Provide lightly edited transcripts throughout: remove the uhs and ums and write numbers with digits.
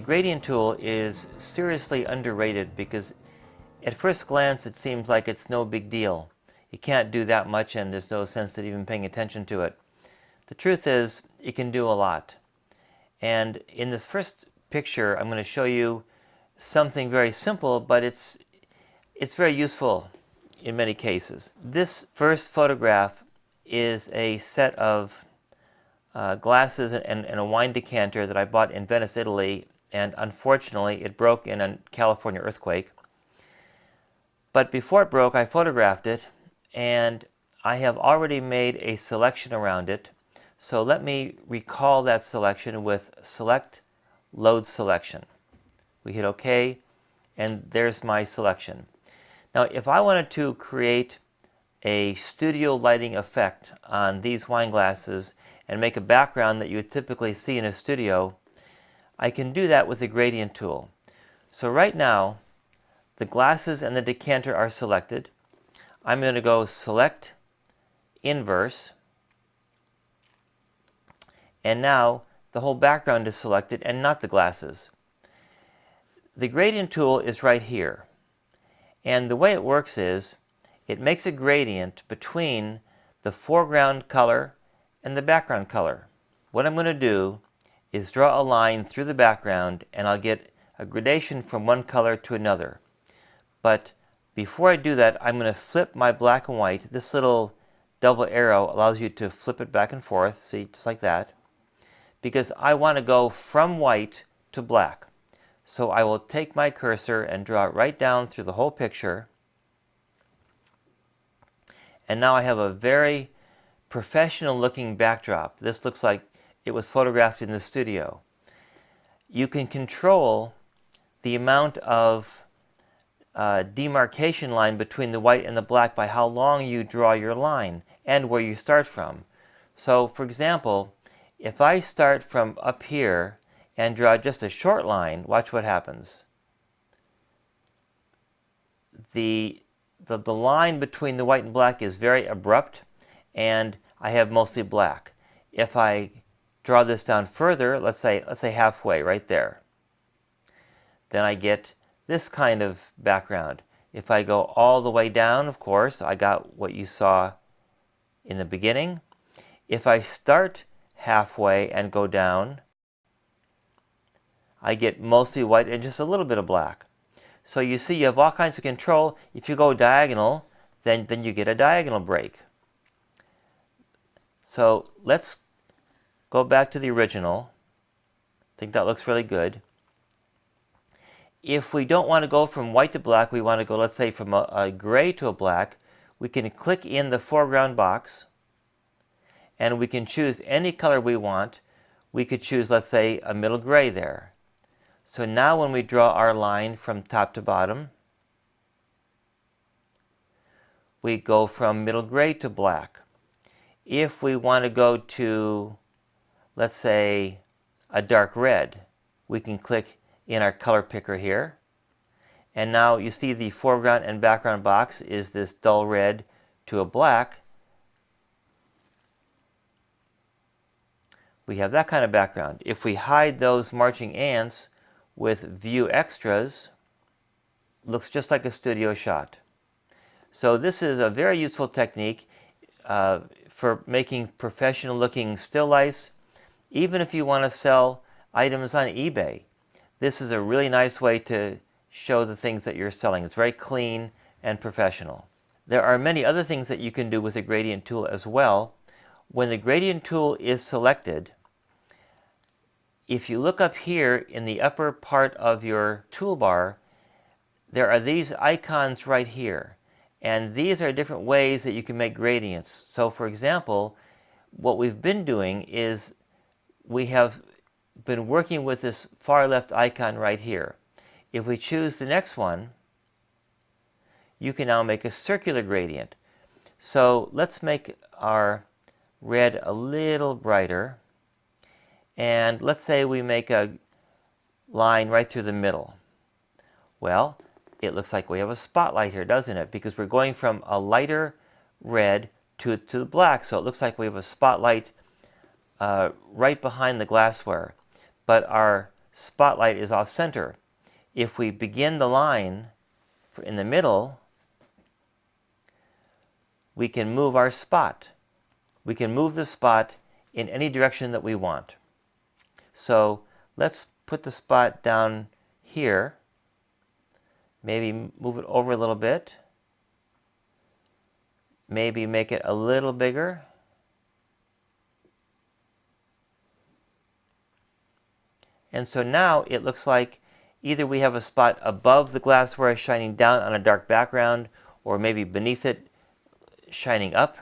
gradient tool is seriously underrated because at first glance it seems like it's no big deal. You can't do that much and there's no sense in even paying attention to it. The truth is, it can do a lot. And in this first picture, I'm going to show you something very simple, but it's very useful in many cases. This first photograph is a set of glasses and a wine decanter that I bought in Venice, Italy, and unfortunately it broke in a California earthquake. But before it broke, I photographed it, and I have already made a selection around it. So let me recall that selection with Select, Load Selection. We hit OK, and there's my selection. Now, if I wanted to create a studio lighting effect on these wine glasses and make a background that you would typically see in a studio, I can do that with the gradient tool. So right now, the glasses and the decanter are selected. I'm going to go Select, Inverse, and now the whole background is selected and not the glasses. The gradient tool is right here. And the way it works is, it makes a gradient between the foreground color and the background color. What I'm going to do is draw a line through the background, and I'll get a gradation from one color to another. But before I do that, I'm going to flip my black and white. This little double arrow allows you to flip it back and forth, see, just like that, because I want to go from white to black. So I will take my cursor and draw it right down through the whole picture. And now I have a very professional looking backdrop. This looks like it was photographed in the studio. You can control the amount of demarcation line between the white and the black by how long you draw your line and where you start from. So for example, if I start from up here and draw just a short line, watch what happens. The line between the white and black is very abrupt, and I have mostly black. If I draw this down further, let's say halfway, right there, then I get this kind of background. If I go all the way down, of course, I got what you saw in the beginning. If I start halfway and go down, I get mostly white and just a little bit of black. So you see, you have all kinds of control. If you go diagonal, then you get a diagonal break. So let's go back to the original. I think that looks really good. If we don't want to go from white to black, we want to go, let's say, from a gray to a black, we can click in the foreground box, and we can choose any color we want. We could choose, let's say, a middle gray there. So now when we draw our line from top to bottom, we go from middle gray to black. If we want to go to, let's say, a dark red, we can click in our color picker here. And now you see the foreground and background box is this dull red to a black. We have that kind of background. If we hide those marching ants with View Extras, looks just like a studio shot. So this is a very useful technique for making professional looking still lifes. Even if you want to sell items on eBay, this is a really nice way to show the things that you're selling. It's very clean and professional. There are many other things that you can do with the gradient tool as well. When the gradient tool is selected, if you look up here in the upper part of your toolbar, there are these icons right here. And these are different ways that you can make gradients. So for example, what we've been doing is we have been working with this far left icon right here. If we choose the next one, you can now make a circular gradient. So let's make our red a little brighter. And let's say we make a line right through the middle. Well, it looks like we have a spotlight here, doesn't it? Because we're going from a lighter red to the black. So it looks like we have a spotlight right behind the glassware. But our spotlight is off center. If we begin the line in the middle, we can move our spot. We can move the spot in any direction that we want. So let's put the spot down here. Maybe move it over a little bit. Maybe make it a little bigger. And so now it looks like either we have a spot above the glassware shining down on a dark background, or maybe beneath it shining up.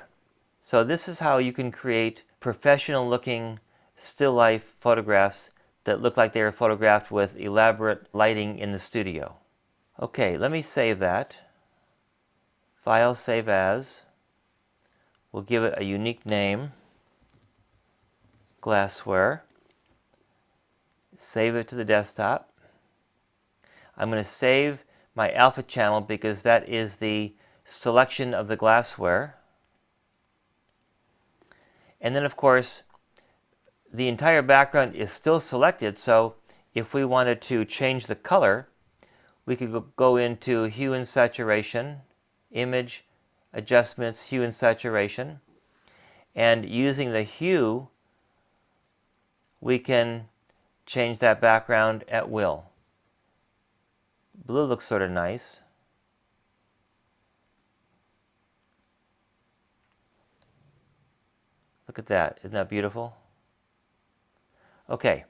So this is how you can create professional looking still life photographs that look like they were photographed with elaborate lighting in the studio. Okay, let me save that. File, save as. We'll give it a unique name, glassware. Save it to the desktop. I'm going to save my alpha channel because that is the selection of the glassware. And then of course the entire background is still selected, so if we wanted to change the color, we could go into Hue and Saturation, Image, Adjustments, Hue and Saturation, and using the hue we can change that background at will. Blue looks sort of nice. Look at that, isn't that beautiful? Okay,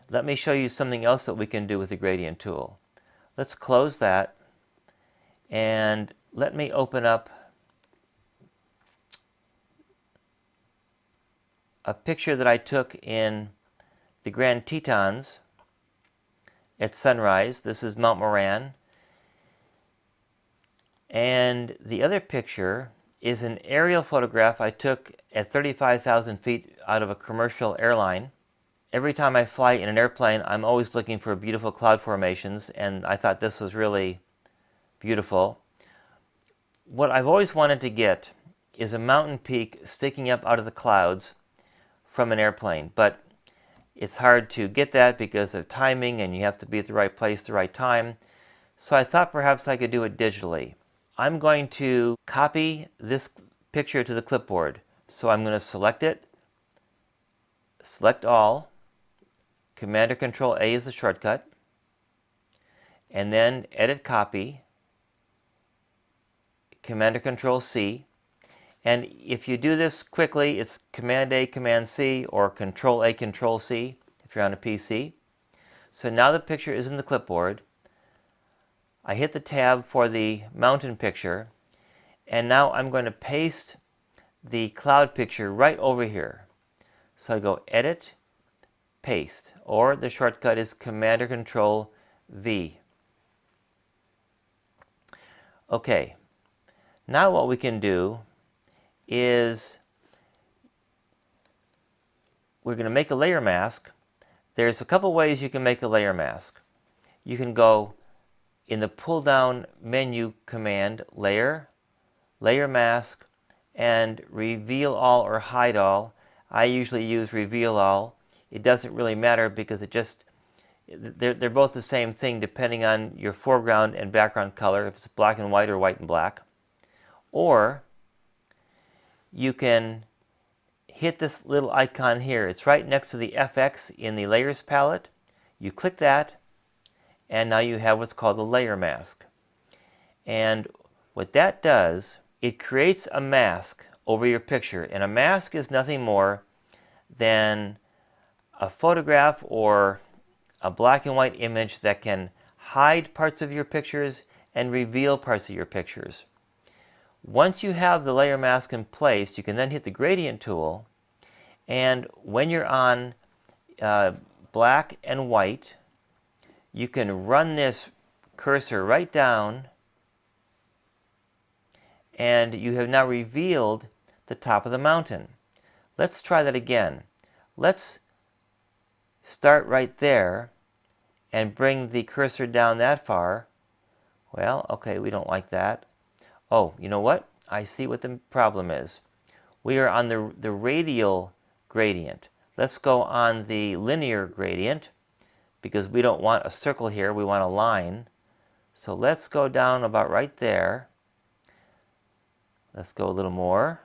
let me show you something else that we can do with the gradient tool. Let's close that and let me open up a picture that I took in the Grand Tetons at sunrise. This is Mount Moran. And the other picture is an aerial photograph I took at 35,000 feet out of a commercial airline. Every time I fly in an airplane, I'm always looking for beautiful cloud formations, and I thought this was really beautiful. What I've always wanted to get is a mountain peak sticking up out of the clouds from an airplane, but it's hard to get that because of timing, and you have to be at the right place at the right time. So I thought perhaps I could do it digitally. I'm going to copy this picture to the clipboard. So I'm going to select it, select all, Command or Control A is the shortcut, and then Edit Copy, Command or Control C. And if you do this quickly, it's Command A, Command C, or Control A, Control C if you're on a PC. So now the picture is in the clipboard. I hit the tab for the mountain picture, and now I'm going to paste the cloud picture right over here. So I go Edit, Paste, or the shortcut is Command or Control V. Okay, now what we can do is we're going to make a layer mask. There's a couple ways you can make a layer mask. You can go in the pull-down menu command, Layer, Layer Mask, and Reveal All or Hide All. I usually use Reveal All. It doesn't really matter because they're both the same thing depending on your foreground and background color, if it's black and white or white and black. Or you can hit this little icon here. It's right next to the FX in the Layers palette. You click that, and now you have what's called a layer mask. And what that does, it creates a mask over your picture. And a mask is nothing more than a photograph or a black and white image that can hide parts of your pictures and reveal parts of your pictures. Once you have the layer mask in place, you can then hit the gradient tool, and when you're on black and white, you can run this cursor right down, and you have now revealed the top of the mountain. Let's try that again. Let's start right there and bring the cursor down that far. Well, okay, we don't like that. Oh, you know what? I see what the problem is. We are on the radial gradient. Let's go on the linear gradient because we don't want a circle here, we want a line. So let's go down about right there. Let's go a little more.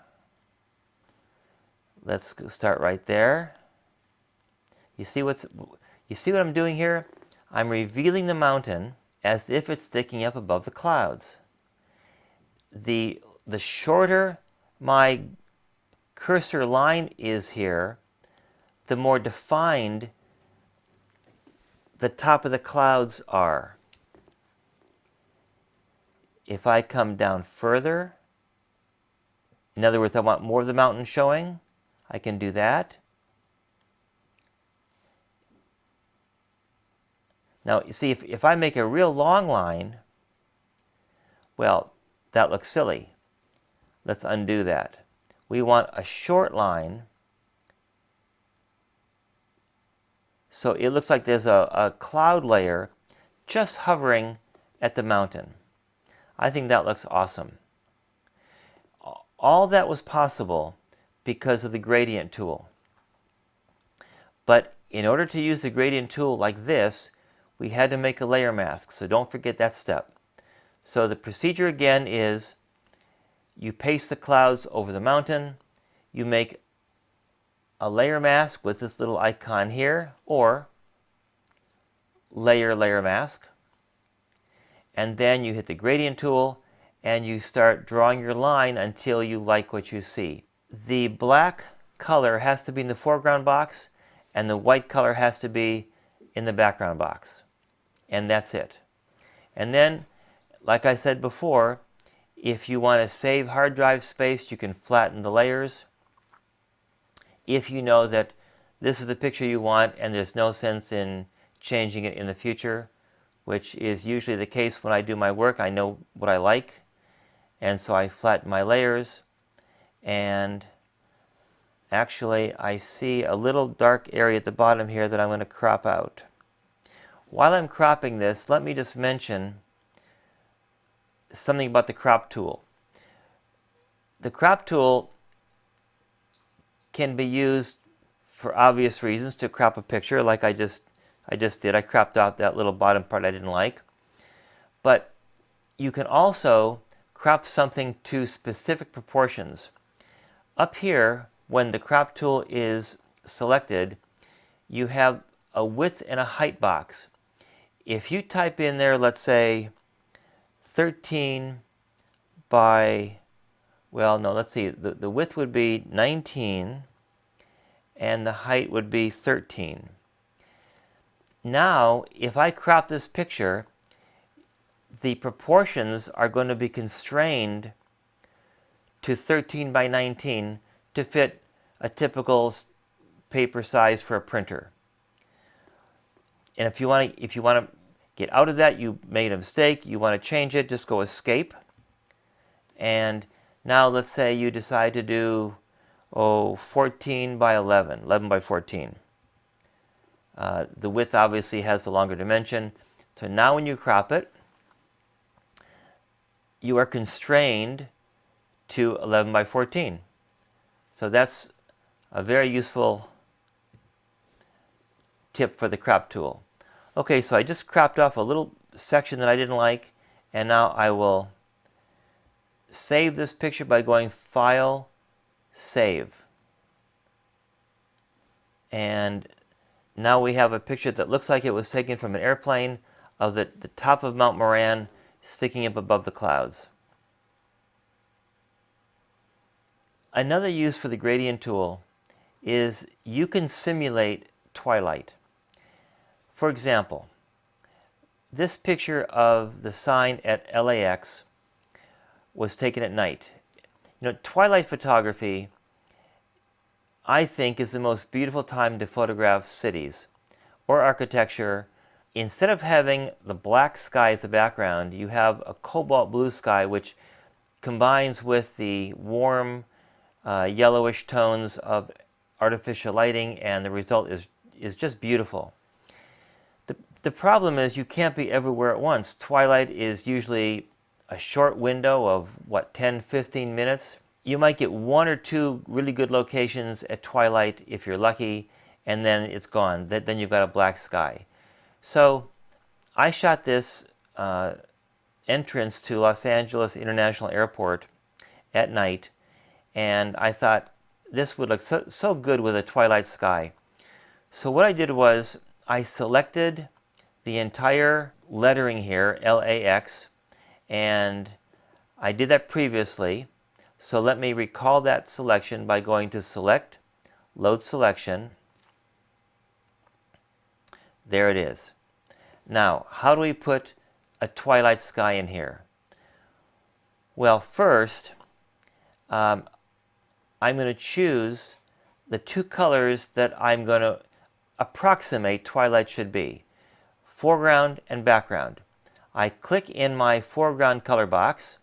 Let's start right there. You see what I'm doing here? I'm revealing the mountain as if it's sticking up above the clouds. The shorter my cursor line is here, the more defined the top of the clouds are. If I come down further, in other words, I want more of the mountain showing, I can do that. Now, you see, if I make a real long line, well, that looks silly. Let's undo that. We want a short line, so it looks like there's a cloud layer just hovering at the mountain. I think that looks awesome. All that was possible because of the gradient tool. But in order to use the gradient tool like this, we had to make a layer mask, so don't forget that step. So the procedure again is you paste the clouds over the mountain, you make a layer mask with this little icon here, or layer mask, and then you hit the gradient tool and you start drawing your line until you like what you see. The black color has to be in the foreground box and the white color has to be in the background box. And that's it. And then, like I said before, if you want to save hard drive space, you can flatten the layers. If you know that this is the picture you want and there's no sense in changing it in the future, which is usually the case when I do my work, I know what I like, and so I flatten my layers. And actually, I see a little dark area at the bottom here that I'm going to crop out. While I'm cropping this, let me just mention something about the crop tool. The crop tool can be used for obvious reasons to crop a picture like I just did. I cropped out that little bottom part I didn't like. But you can also crop something to specific proportions. Up here, when the crop tool is selected, you have a width and a height box. If you type in there, let's say 13 by, well, no, let's see, the width would be 19 and the height would be 13. Now, if I crop this picture, the proportions are going to be constrained to 13 by 19 to fit a typical paper size for a printer. And if you want to get out of that, you made a mistake, you want to change it, just go escape. And now let's say you decide to do 14 by 11, 11 by 14. The width obviously has the longer dimension. So now when you crop it, you are constrained to 11 by 14. So that's a very useful tip for the crop tool. Okay, so I just cropped off a little section that I didn't like, and now I will save this picture by going File, Save. And now we have a picture that looks like it was taken from an airplane of the top of Mount Moran sticking up above the clouds. Another use for the gradient tool is you can simulate twilight. For example, this picture of the sign at LAX was taken at night. You know, twilight photography, I think, is the most beautiful time to photograph cities or architecture. Instead of having the black sky as the background, you have a cobalt blue sky which combines with the warm yellowish tones of artificial lighting, and the result is just beautiful. The problem is you can't be everywhere at once. Twilight is usually a short window of, what, 10-15 minutes? You might get one or two really good locations at twilight if you're lucky, and then it's gone. Then you've got a black sky. So I shot this entrance to Los Angeles International Airport at night, and I thought this would look so good with a twilight sky. So what I did was I selected the entire lettering here, LAX, and I did that previously. So let me recall that selection by going to Select, Load Selection. There it is. Now, how do we put a twilight sky in here? Well, first, I'm going to choose the two colors that I'm going to approximate twilight should be, foreground and background. I click in my foreground color box,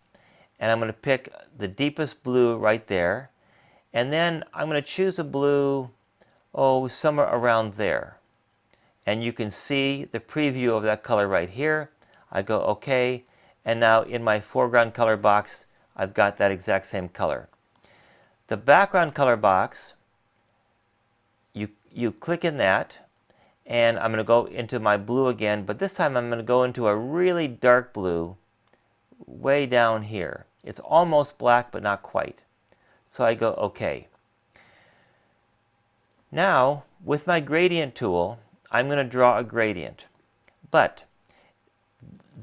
and I'm going to pick the deepest blue right there, and then I'm going to choose a blue, somewhere around there. And you can see the preview of that color right here. I go OK, and now in my foreground color box, I've got that exact same color. The background color box, you click in that, and I'm going to go into my blue again, but this time I'm going to go into a really dark blue way down here. It's almost black, but not quite. So I go OK. Now, with my gradient tool, I'm going to draw a gradient. But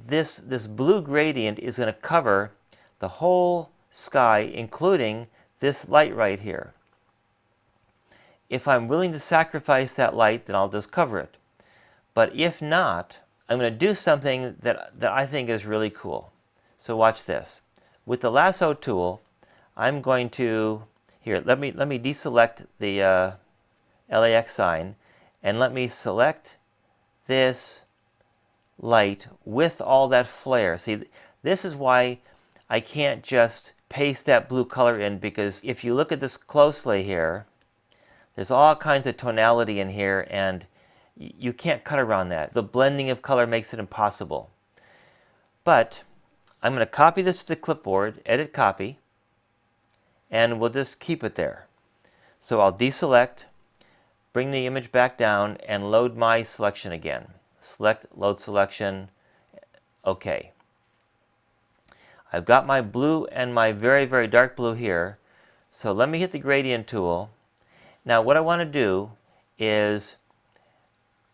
this blue gradient is going to cover the whole sky, including this light right here. If I'm willing to sacrifice that light, then I'll just cover it. But if not, I'm going to do something that I think is really cool. So watch this. With the lasso tool, I'm going to, here, let me deselect the LAX sign, and let me select this light with all that flare. See, this is why I can't just paste that blue color in, because if you look at this closely here, there's all kinds of tonality in here, and you can't cut around that. The blending of color makes it impossible. But I'm going to copy this to the clipboard, edit copy, and we'll just keep it there. So I'll deselect, bring the image back down, and load my selection again. Select, load selection, OK. I've got my blue and my very, very dark blue here. So let me hit the gradient tool. Now what I want to do is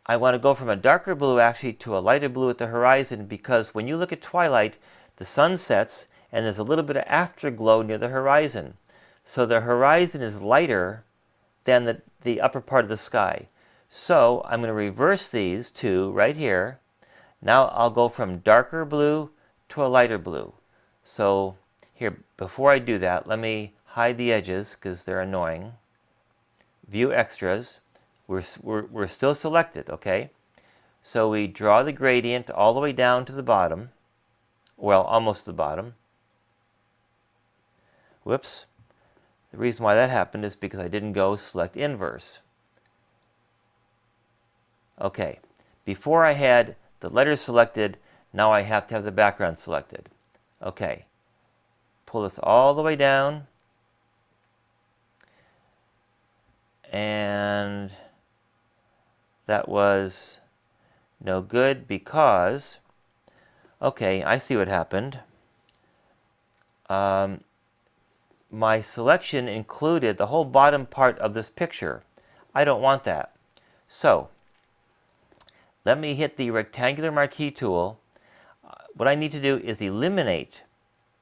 I want to go from a darker blue actually to a lighter blue at the horizon, because when you look at twilight, the sun sets and there's a little bit of afterglow near the horizon. So the horizon is lighter than the upper part of the sky. So I'm going to reverse these two right here. Now I'll go from darker blue to a lighter blue. So here, before I do that, let me hide the edges because they're annoying. View extras. We're still selected, okay? So we draw the gradient all the way down to the bottom. Well, almost the bottom. Whoops. The reason why that happened is because I didn't go select inverse. Okay. Before I had the letters selected, now I have to have the background selected. Okay. Pull this all the way down. And that was no good because, okay, I see what happened. My selection included the whole bottom part of this picture. I don't want that. So let me hit the rectangular marquee tool. What I need to do is eliminate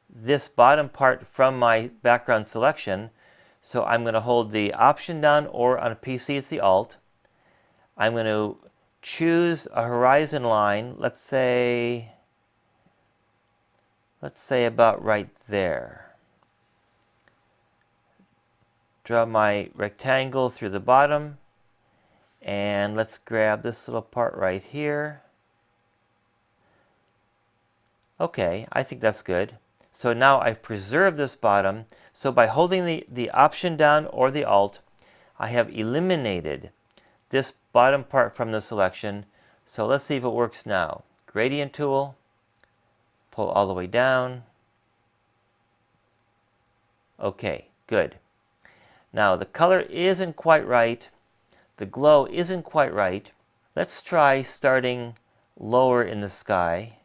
this bottom part from my background selection. So I'm going to hold the Option down, or on a PC it's the Alt. I'm going to choose a horizon line, let's say about right there. Draw my rectangle through the bottom, and let's grab this little part right here. Okay, I think that's good. So now I've preserved this bottom. So by holding the Option down or the Alt, I have eliminated this bottom part from the selection. So let's see if it works now. Gradient tool, pull all the way down. Okay, good. Now the color isn't quite right, the glow isn't quite right. Let's try starting lower in the sky.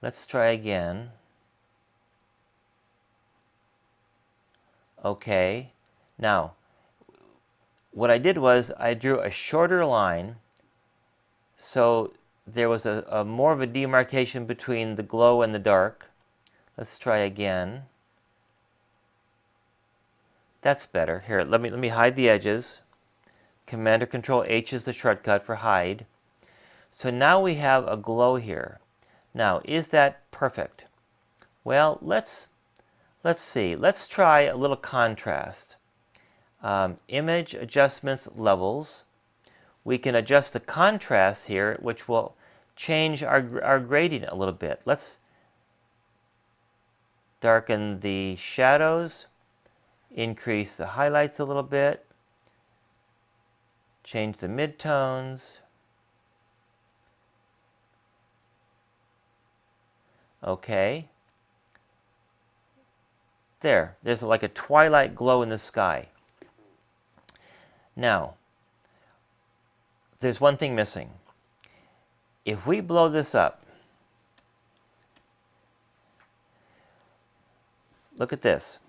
Let's try again. Okay. Now, what I did was I drew a shorter line, so there was a more of a demarcation between the glow and the dark. Let's try again. That's better. Here, let me hide the edges. Command or Control H is the shortcut for hide. So now we have a glow here. Now, is that perfect? Well, let's see. Let's try a little contrast. Image adjustments levels. We can adjust the contrast here, which will change our gradient a little bit. Let's darken the shadows, increase the highlights a little bit, change the midtones. Okay. There's like a twilight glow in the sky. Now, there's one thing missing. If we blow this up, look at this.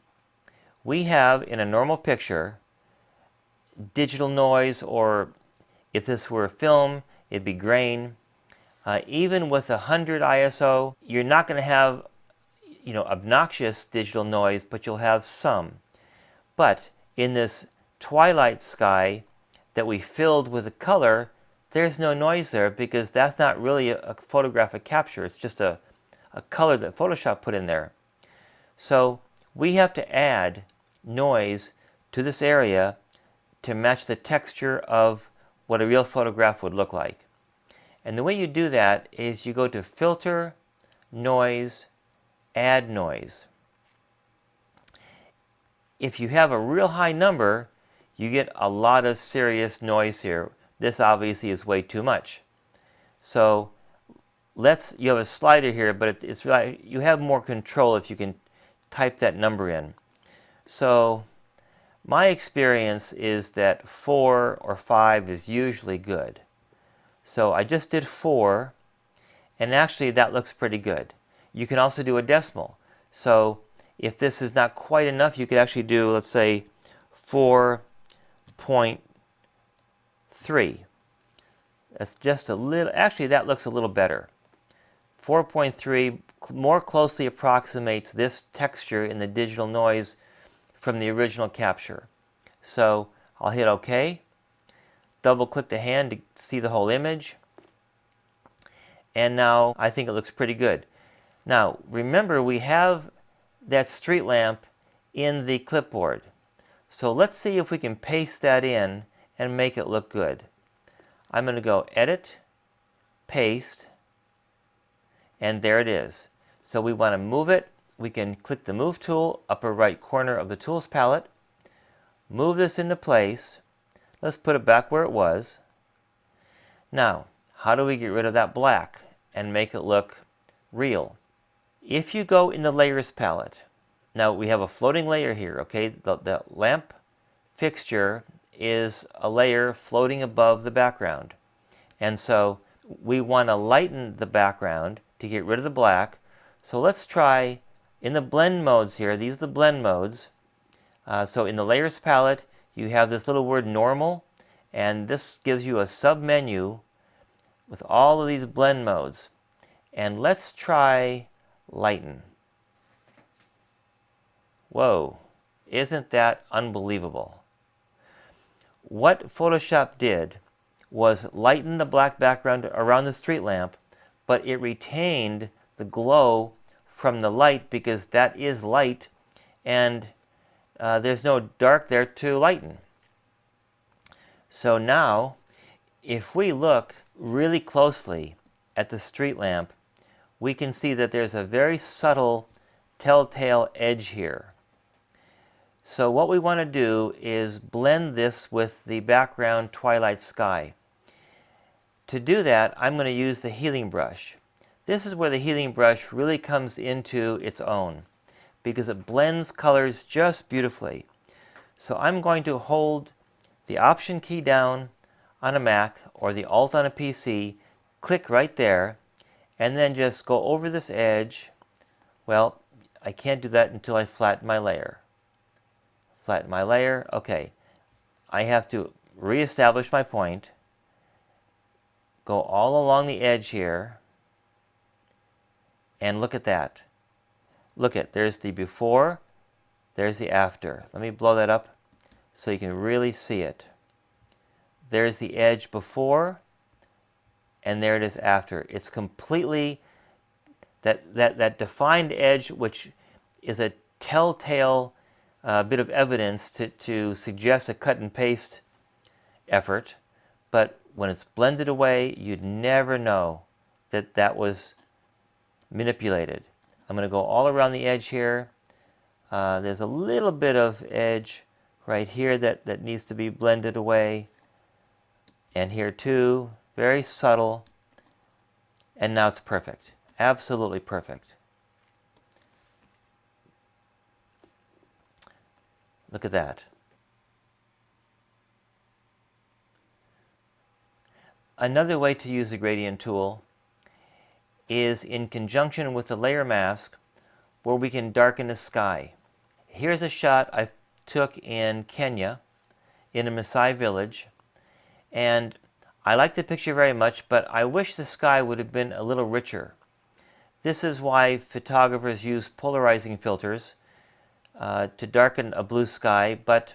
We have, in a normal picture, digital noise, or if this were a film, it'd be grain. Even with 100 ISO, you're not going to have, obnoxious digital noise, but you'll have some. But in this twilight sky that we filled with a color, there's no noise there because that's not really a photographic capture. It's just a color that Photoshop put in there. So we have to add noise to this area to match the texture of what a real photograph would look like. And the way you do that is you go to Filter, Noise, Add Noise. If you have a real high number, you get a lot of serious noise here. This obviously is way too much. So you have a slider here, but it's really, you have more control if you can type that number in. So my experience is that 4 or 5 is usually good. So I just did 4, and actually that looks pretty good. You can also do a decimal. So if this is not quite enough, you could actually do, let's say, 4.3. That's just a little, actually that looks a little better. 4.3 more closely approximates this texture in the digital noise from the original capture. So I'll hit OK. Double click the hand to see the whole image. And now I think it looks pretty good. Now remember, we have that street lamp in the clipboard. So let's see if we can paste that in and make it look good. I'm going to go Edit, Paste, and there it is. So we want to move it. We can click the Move tool, upper right corner of the Tools palette. Move this into place. Let's put it back where it was. Now, how do we get rid of that black and make it look real? If you go in the Layers palette, now we have a floating layer here, okay? The lamp fixture is a layer floating above the background. And so we want to lighten the background to get rid of the black. So let's try in the blend modes here. These are the blend modes. So in the Layers palette, you have this little word Normal, and this gives you a sub-menu with all of these blend modes. And let's try Lighten. Whoa, isn't that unbelievable? What Photoshop did was lighten the black background around the street lamp, but it retained the glow from the light because that is light, and there's no dark there to lighten. So now, if we look really closely at the street lamp, we can see that there's a very subtle telltale edge here. So what we want to do is blend this with the background twilight sky. To do that, I'm going to use the healing brush. This is where the healing brush really comes into its own because it blends colors just beautifully. So I'm going to hold the Option key down on a Mac or the Alt on a PC, click right there, and then just go over this edge. Well, I can't do that until I flatten my layer. Flatten my layer. Okay. I have to reestablish my point. Go all along the edge here. And look at that. Look at, there's the before, there's the after. Let me blow that up so you can really see it. There's the edge before, and there it is after. It's completely, that defined edge, which is a telltale bit of evidence to suggest a cut and paste effort, but when it's blended away, you'd never know that that was manipulated. I'm going to go all around the edge here. There's a little bit of edge right here that needs to be blended away. And here too, very subtle. And now it's perfect. Absolutely perfect. Look at that. Another way to use the gradient tool is in conjunction with the layer mask, where we can darken the sky. Here's a shot I took in Kenya, in a Maasai village, and I like the picture very much, but I wish the sky would have been a little richer. This is why photographers use polarizing filters to darken a blue sky, but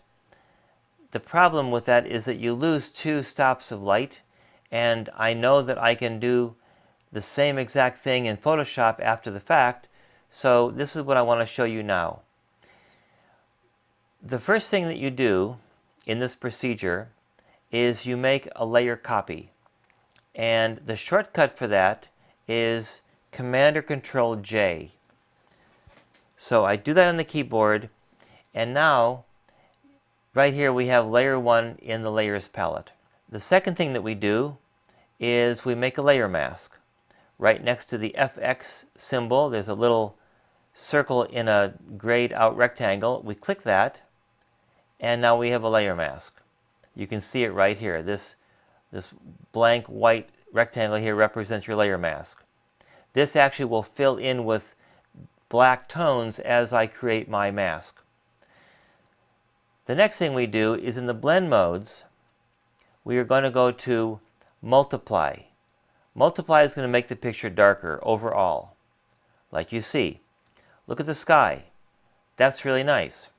the problem with that is that you lose 2 stops of light, and I know that I can do the same exact thing in Photoshop after the fact, so this is what I want to show you now. The first thing that you do in this procedure is you make a layer copy, and the shortcut for that is Command or Control J. So I do that on the keyboard, and now right here we have layer 1 in the layers palette. The second thing that we do is we make a layer mask. Right next to the FX symbol, there's a little circle in a grayed out rectangle. We click that, and now we have a layer mask. You can see it right here. This blank white rectangle here represents your layer mask. This actually will fill in with black tones as I create my mask. The next thing we do is in the blend modes, we are going to go to multiply. Multiply is going to make the picture darker overall, like you see. Look at the sky. That's really nice.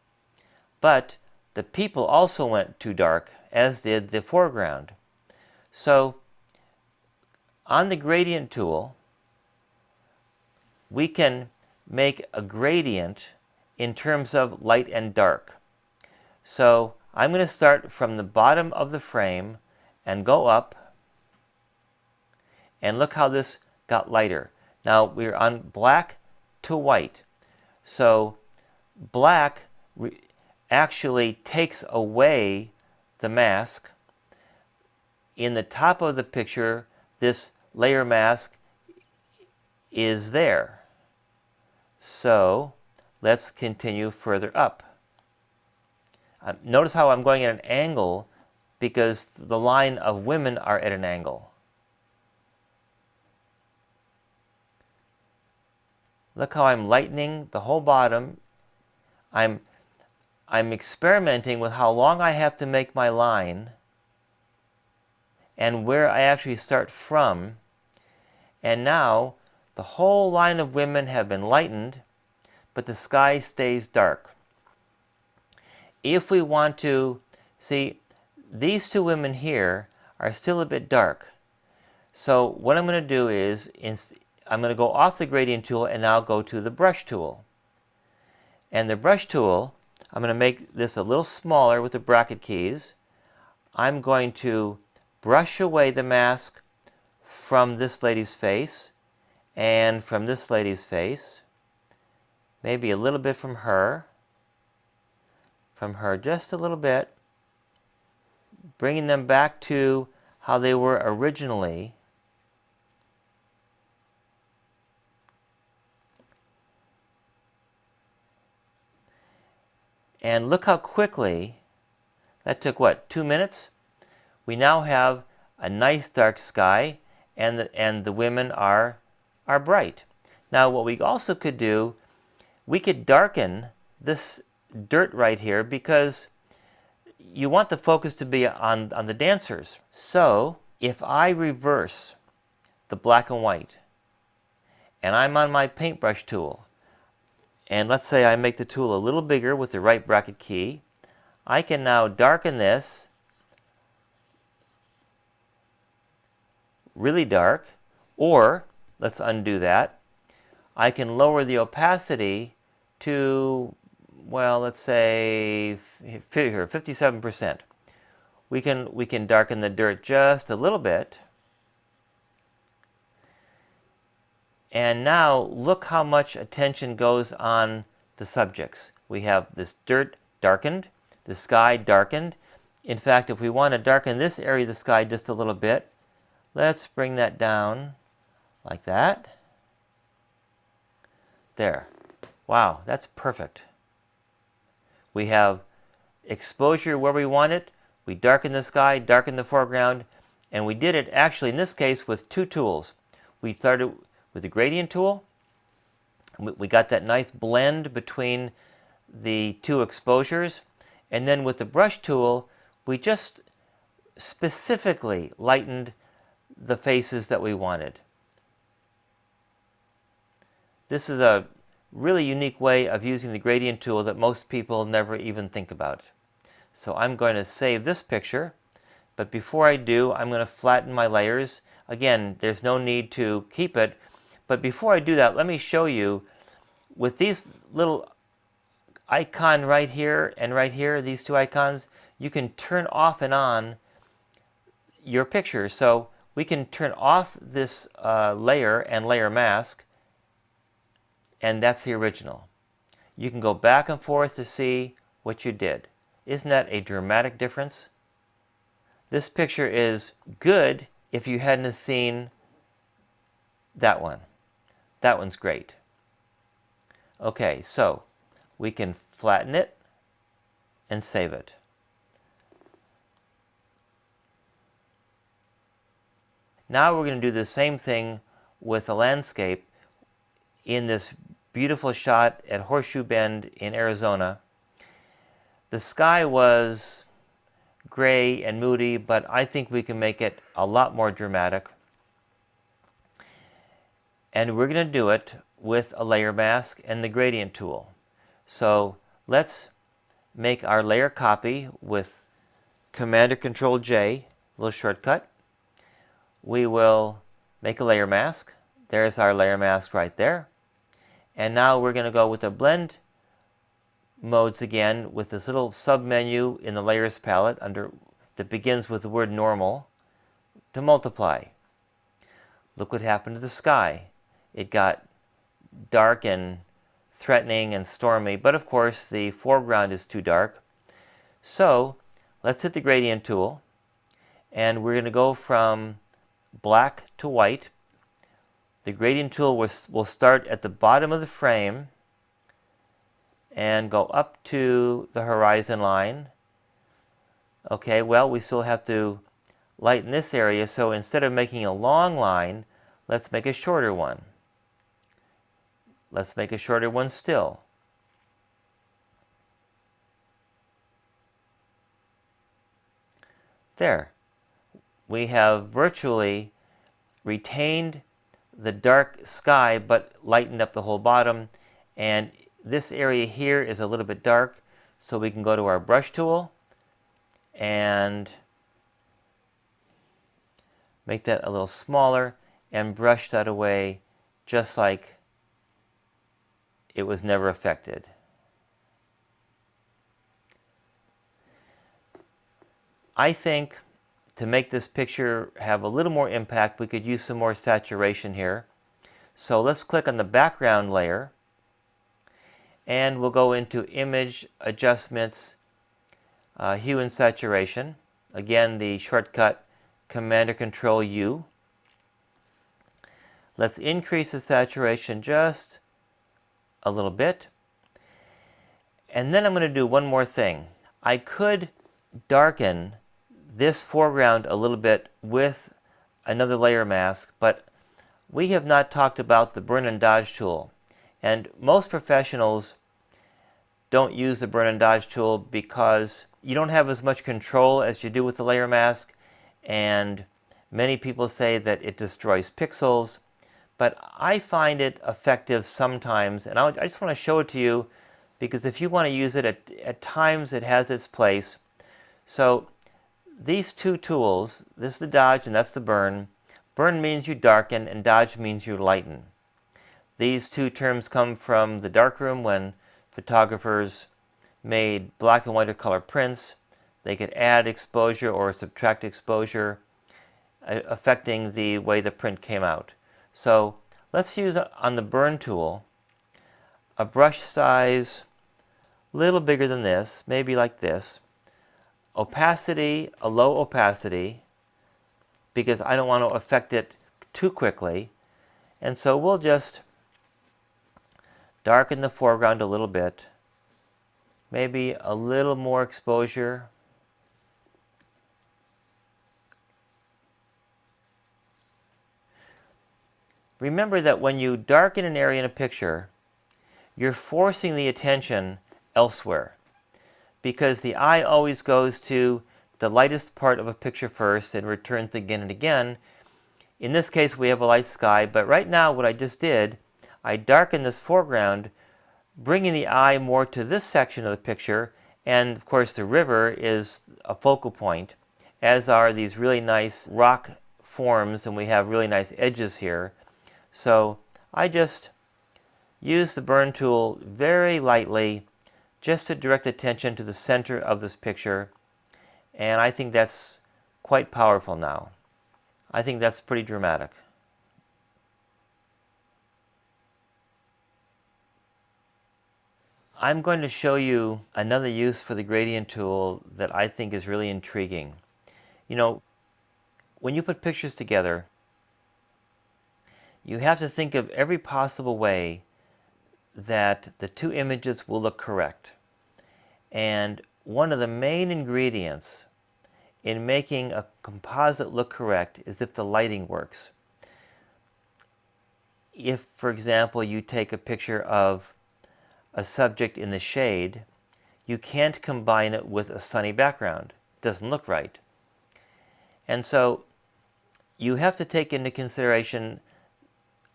But the people also went too dark, as did the foreground. So on the gradient tool, we can make a gradient in terms of light and dark. So I'm going to start from the bottom of the frame and go up, and look how this got lighter. Now we're on black to white. So black actually takes away the mask. In the top of the picture, this layer mask is there. So let's continue further up. Notice how I'm going at an angle because the line of women are at an angle. Look how I'm lightening the whole bottom. I'm experimenting with how long I have to make my line and where I actually start from. And now the whole line of women have been lightened, but the sky stays dark. If we want to see, these 2 women here are still a bit dark. So what I'm going to do is I'm going to go off the gradient tool and now go to the brush tool. And the brush tool, I'm going to make this a little smaller with the bracket keys. I'm going to brush away the mask from this lady's face and from this lady's face. Maybe a little bit from her just a little bit, bringing them back to how they were originally. And look how quickly That took what, 2 minutes? We now have a nice dark sky, and the women are bright. Now what we also could do, we could darken this dirt right here because you want the focus to be on the dancers. So if I reverse the black and white, and I'm on my paintbrush tool, and let's say I make the tool a little bigger with the right bracket key, I can now darken this really dark, or let's undo that. I can lower the opacity to, well, let's say 57%. We can darken the dirt just a little bit. And now look how much attention goes on the subjects. We have this dirt darkened, the sky darkened. In fact, if we want to darken this area of the sky just a little bit, let's bring that down like that. There. Wow, that's perfect. We have exposure where we want it. We darken the sky, darken the foreground, and we did it actually in this case with two tools. We started with the gradient tool. We got that nice blend between the two exposures, and then with the brush tool we just specifically lightened the faces that we wanted. This is a really unique way of using the gradient tool that most people never even think about. So I'm going to save this picture, but before I do, I'm going to flatten my layers. Again, there's no need to keep it, but before I do that, let me show you with these little icon right here and right here, these two icons, you can turn off and on your picture. So we can turn off this layer and layer mask, and that's the original. You can go back and forth to see what you did. Isn't that a dramatic difference? This picture is good if you hadn't seen that one. That one's great. Okay, so we can flatten it and save it. Now we're going to do the same thing with a landscape in this beautiful shot at Horseshoe Bend in Arizona. The sky was gray and moody, but I think we can make it a lot more dramatic. And we're going to do it with a layer mask and the gradient tool. So let's make our layer copy with Command or Control J, little shortcut. We will make a layer mask. There's our layer mask right there. And now we're going to go with the blend modes again with this little sub menu in the layers palette that begins with the word normal to multiply. Look what happened to the sky. It got dark and threatening and stormy, but of course the foreground is too dark. So let's hit the gradient tool, and we're going to go from black to white. The gradient tool will start at the bottom of the frame and go up to the horizon line. Okay, well, we still have to lighten this area, so instead of making a long line, let's make a shorter one. Let's make a shorter one still. There. We have virtually retained the dark sky but lightened up the whole bottom, and this area here is a little bit dark, so we can go to our brush tool and make that a little smaller and brush that away just like it was never affected. I think to make this picture have a little more impact, we could use some more saturation here. So let's click on the background layer, and we'll go into Image Adjustments, Hue and Saturation. Again, the shortcut Command or Control U. Let's increase the saturation just a little bit. And then I'm going to do one more thing. I could darken this foreground a little bit with another layer mask, but we have not talked about the burn and dodge tool. And most professionals don't use the burn and dodge tool because you don't have as much control as you do with the layer mask, and many people say that it destroys pixels, but I find it effective sometimes, and I just want to show it to you because if you want to use it at times, it has its place. So these two tools, this is the dodge and that's the burn. Burn means you darken and dodge means you lighten. These two terms come from the darkroom when photographers made black and white or color prints. They could add exposure or subtract exposure, affecting the way the print came out. So let's use on the burn tool a brush size a little bigger than this, maybe like this. Opacity, a low opacity, because I don't want to affect it too quickly. And so we'll just darken the foreground a little bit, maybe a little more exposure. Remember that when you darken an area in a picture, you're forcing the attention elsewhere, because the eye always goes to the lightest part of a picture first and returns again and again. In this case, we have a light sky, but right now what I just did, I darkened this foreground, bringing the eye more to this section of the picture, and of course the river is a focal point, as are these really nice rock forms, and we have really nice edges here. So I just use the burn tool very lightly just to direct attention to the center of this picture, and I think that's quite powerful now. I think that's pretty dramatic. I'm going to show you another use for the gradient tool that I think is really intriguing. You know, when you put pictures together, you have to think of every possible way that the two images will look correct. And one of the main ingredients in making a composite look correct is if the lighting works. If, for example, you take a picture of a subject in the shade, you can't combine it with a sunny background. It doesn't look right. And so you have to take into consideration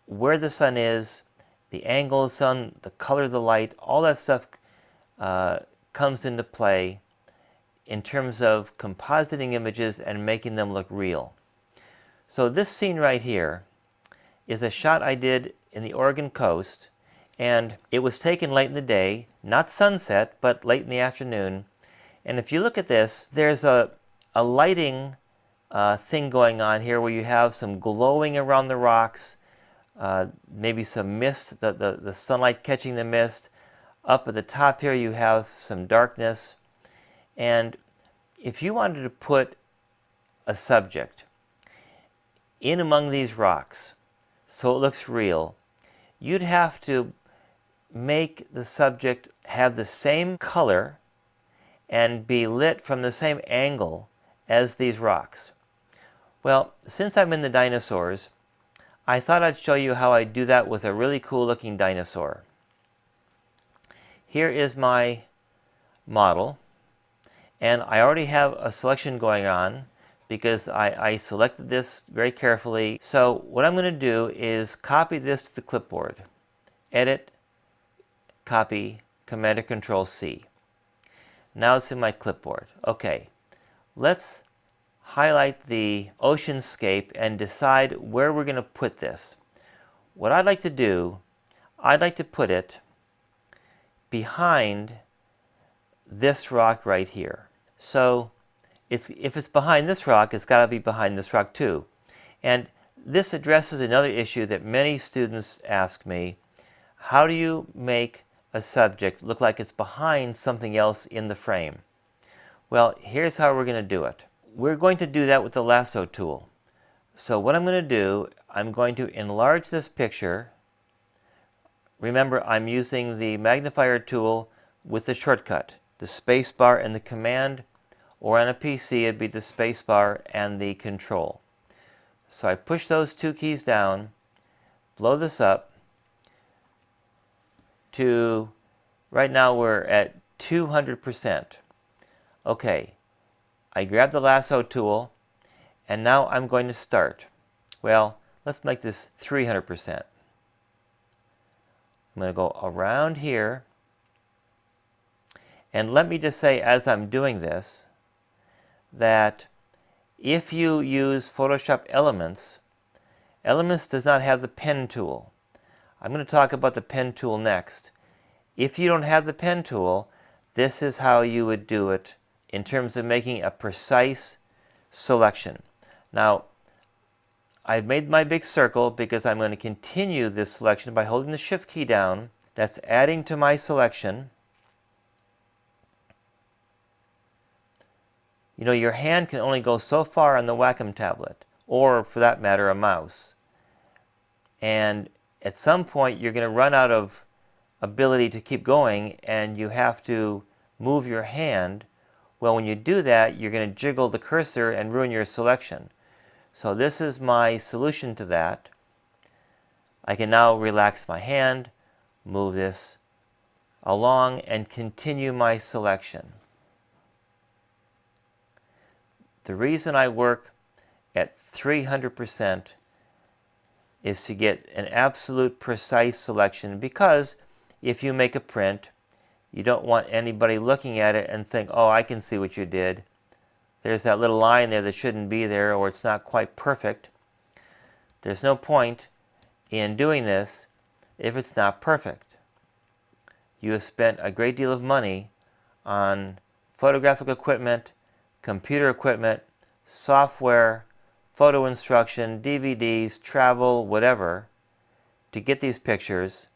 where the sun is, the angle of the sun, the color of the light, all that stuff comes into play in terms of compositing images and making them look real. So this scene right here is a shot I did in the Oregon coast, and it was taken late in the day, not sunset, but late in the afternoon. And if you look at this, there's a lighting thing going on here where you have some glowing around the rocks, maybe some mist, the sunlight catching the mist. Up at the top here you have some darkness. And if you wanted to put a subject in among these rocks so it looks real, you'd have to make the subject have the same color and be lit from the same angle as these rocks. Well, since I'm in the dinosaurs, I thought I'd show you how I do that with a really cool looking dinosaur. Here is my model, and I already have a selection going on because I selected this very carefully. So what I'm going to do is copy this to the clipboard. Edit, copy, Command or Control C. Now it's in my clipboard. Okay, let's highlight the oceanscape and decide where we're going to put this. What I'd like to do, I'd like to put it behind this rock right here. So if it's behind this rock, it's got to be behind this rock too. And this addresses another issue that many students ask me. How do you make a subject look like it's behind something else in the frame? Well, here's how we're going to do it. We're going to do that with the lasso tool. So what I'm going to do, I'm going to enlarge this picture. Remember, I'm using the magnifier tool with the shortcut, the space bar and the Command or on a PC it'd be the spacebar and the control. So I push those two keys down, blow this up to, right now we're at 200%. Okay, I grab the lasso tool, and now I'm going to start. Well, let's make this 300%. I'm going to go around here, and let me just say as I'm doing this that if you use Photoshop Elements, Elements does not have the pen tool. I'm going to talk about the pen tool next. If you don't have the pen tool, this is how you would do it in terms of making a precise selection. Now, I've made my big circle because I'm going to continue this selection by holding the Shift key down. That's adding to my selection. You know, your hand can only go so far on the Wacom tablet, or for that matter, a mouse. And at some point, you're going to run out of ability to keep going, and you have to move your hand. Well, when you do that, you're going to jiggle the cursor and ruin your selection. So this is my solution to that. I can now relax my hand, move this along, and continue my selection. The reason I work at 300% is to get an absolute precise selection, because if you make a print, you don't want anybody looking at it and think, oh, I can see what you did. There's that little line there that shouldn't be there, or it's not quite perfect. There's no point in doing this if it's not perfect. You have spent a great deal of money on photographic equipment, computer equipment, software, photo instruction, DVDs, travel, whatever, to get these pictures,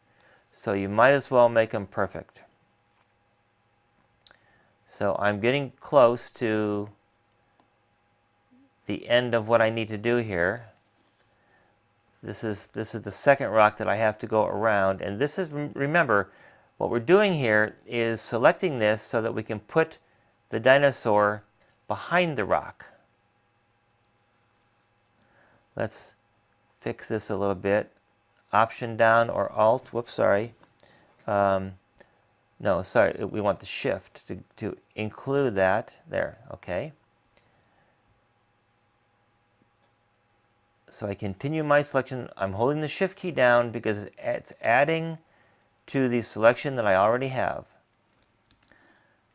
so you might as well make them perfect. So I'm getting close to the end of what I need to do here. This is the second rock that I have to go around, and this is, remember, what we're doing here is selecting this so that we can put the dinosaur behind the rock. Let's fix this a little bit. Option down or Alt, whoops, sorry. No, sorry, we want the Shift to include that. There, okay. So I continue my selection. I'm holding the Shift key down because it's adding to the selection that I already have.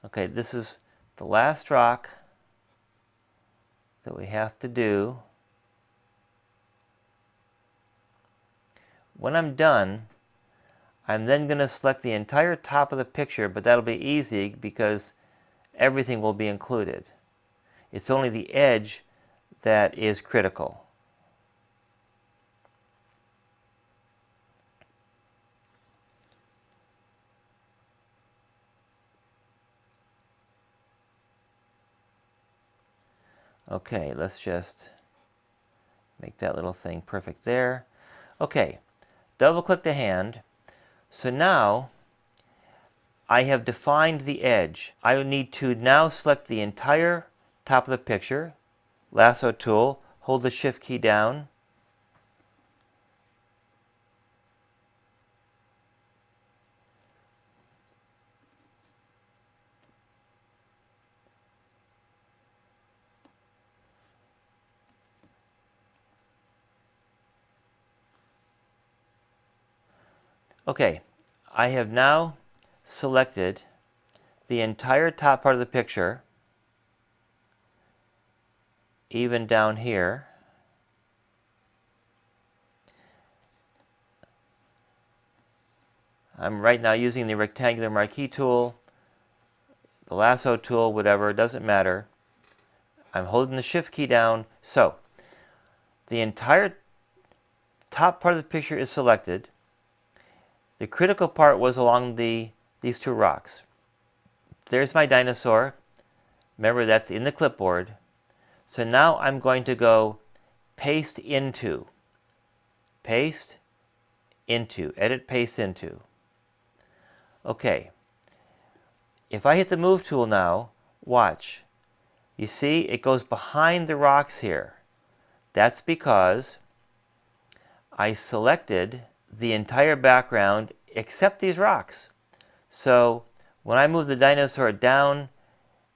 Okay, this is the last rock that we have to do. When I'm done, I'm then going to select the entire top of the picture, but that'll be easy because everything will be included. It's only the edge that is critical. Okay, let's just make that little thing perfect there. Okay, double click the hand. So now I have defined the edge. I need to now select the entire top of the picture, lasso tool, hold the Shift key down. Okay, I have now selected the entire top part of the picture, even down here. I'm right now using the rectangular marquee tool, the lasso tool, whatever, it doesn't matter. I'm holding the Shift key down. So the entire top part of the picture is selected. The critical part was along these two rocks. There's my dinosaur. Remember, that's in the clipboard. So now I'm going to go paste into, edit, paste into. Okay. If I hit the Move tool now, watch. You see, it goes behind the rocks here. That's because I selected the entire background except these rocks. So when I move the dinosaur down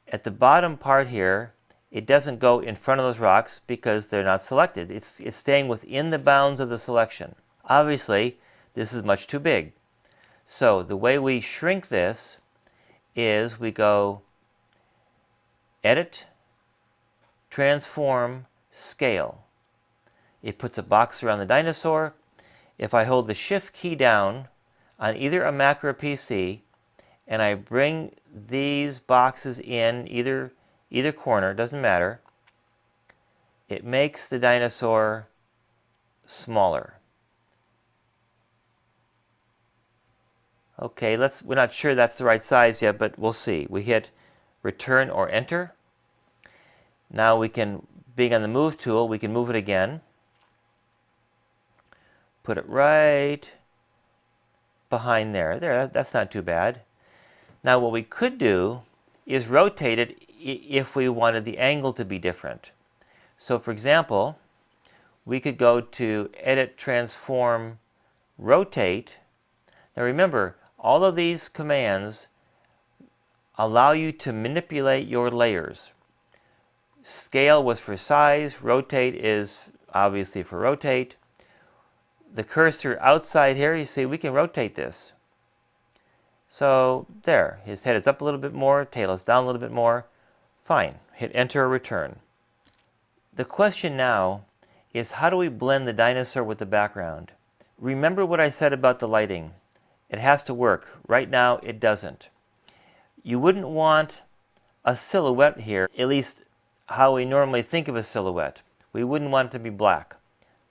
at the bottom part here, it doesn't go in front of those rocks because they're not selected. It's staying within the bounds of the selection. Obviously, this is much too big. So the way we shrink this is we go Edit, Transform, Scale. It puts a box around the dinosaur. If I hold the Shift key down on either a Mac or a PC, and I bring these boxes in either corner, doesn't matter, it makes the dinosaur smaller. Okay, we're not sure that's the right size yet, but we'll see. We hit Return or Enter. Now we can, being on the Move tool, we can move it again. Put it right behind there. There, that's not too bad. Now what we could do is rotate it if we wanted the angle to be different. So for example, we could go to Edit, Transform, Rotate. Now remember, all of these commands allow you to manipulate your layers. Scale was for size, rotate is obviously for rotate. The cursor outside here, you see, we can rotate this. So there, his head is up a little bit more, tail is down a little bit more. Fine, hit Enter or Return. The question now is, how do we blend the dinosaur with the background? Remember what I said about the lighting. It has to work. Right now it doesn't. You wouldn't want a silhouette here, at least how we normally think of a silhouette. We wouldn't want it to be black.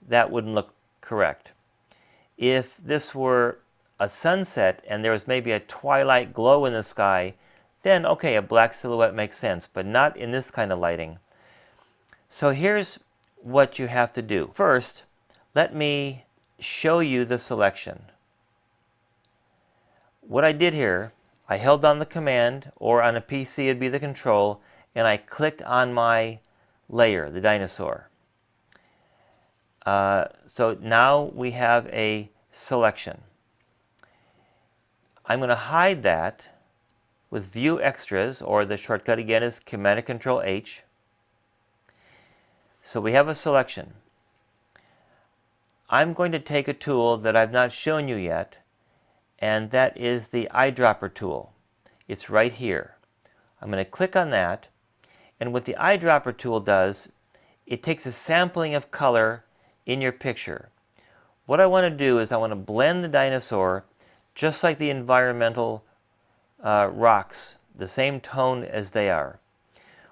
That wouldn't look correct. If this were a sunset and there was maybe a twilight glow in the sky, then okay, a black silhouette makes sense, but not in this kind of lighting. So here's what you have to do. First, let me show you the selection. What I did here, I held down the command, or on a PC it'd be the control, and I clicked on my layer, the dinosaur. So now we have a selection. I'm going to hide that with View Extras, or the shortcut again is Command and Control H. So we have a selection. I'm going to take a tool that I've not shown you yet, and that is the eyedropper tool. It's right here. I'm going to click on that, and what the eyedropper tool does, it takes a sampling of color in your picture. What I want to do is I want to blend the dinosaur just like the environmental rocks, the same tone as they are.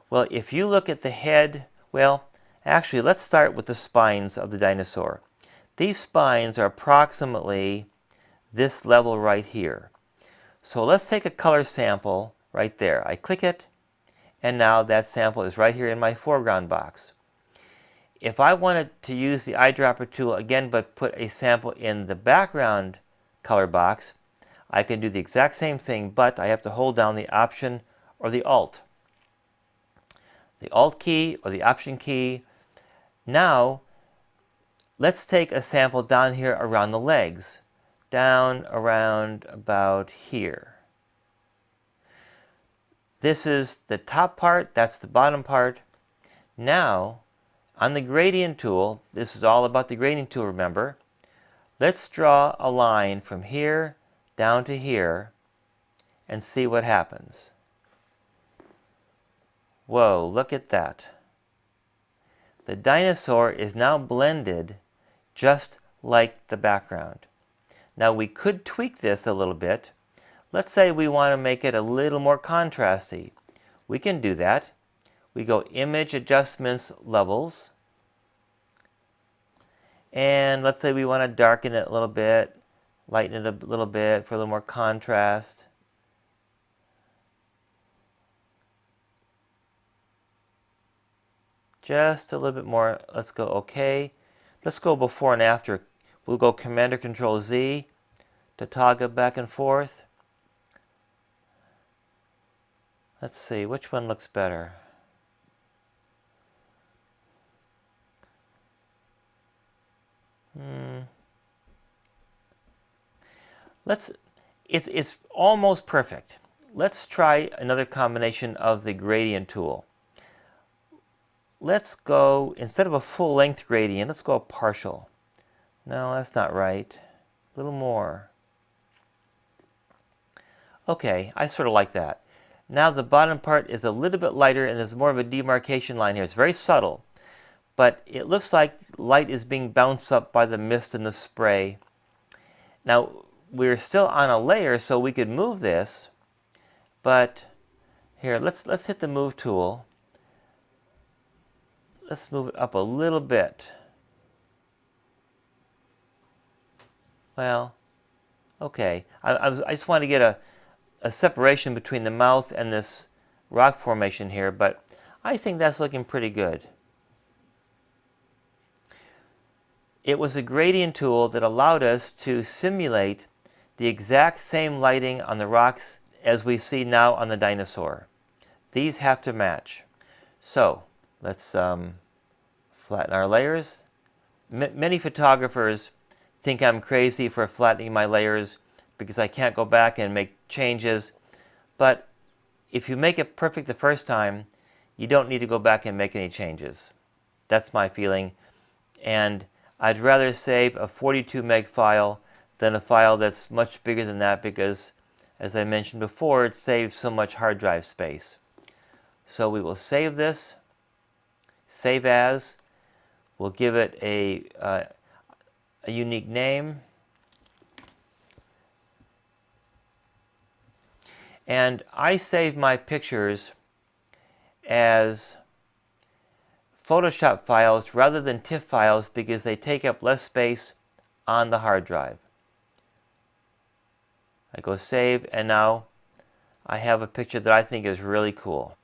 Well, if you look at the head, well, actually let's start with the spines of the dinosaur. These spines are approximately this level right here. So let's take a color sample right there. I click it, and now that sample is right here in my foreground box. If I wanted to use the eyedropper tool again but put a sample in the background color box, I can do the exact same thing, but I have to hold down the Option or the Alt. The Alt key or the Option key. Now let's take a sample down here around the legs. Down around about here. This is the top part, that's the bottom part. Now, on the gradient tool, this is all about the gradient tool, remember. Let's draw a line from here down to here and see what happens. Whoa, look at that. The dinosaur is now blended just like the background. Now we could tweak this a little bit. Let's say we want to make it a little more contrasty. We can do that. We go Image Adjustments, Levels. And let's say we want to darken it a little bit, lighten it a little bit for a little more contrast. Just a little bit more. Let's go OK. Let's go before and after. We'll go Command or Control Z to toggle back and forth. Let's see, which one looks better? Let's, it's almost perfect. Let's try another combination of the gradient tool. Let's go, instead of a full length gradient, let's go a partial. No, that's not right. A little more. Okay, I sort of like that. Now the bottom part is a little bit lighter and there's more of a demarcation line here. It's very subtle, but it looks like light is being bounced up by the mist and the spray. Now we're still on a layer, so we could move this, but here, let's hit the move tool. Let's move it up a little bit. Well, okay. I just want to get a separation between the mouth and this rock formation here, but I think that's looking pretty good. It was a gradient tool that allowed us to simulate the exact same lighting on the rocks as we see now on the dinosaur. These have to match. So let's flatten our layers. Many photographers think I'm crazy for flattening my layers because I can't go back and make changes, but if you make it perfect the first time, you don't need to go back and make any changes. That's my feeling, and I'd rather save a 42 meg file than a file that's much bigger than that because, as I mentioned before, it saves so much hard drive space. So we will save this, save as, we'll give it a unique name, and I save my pictures as Photoshop files rather than TIFF files because they take up less space on the hard drive. I go save, and now I have a picture that I think is really cool.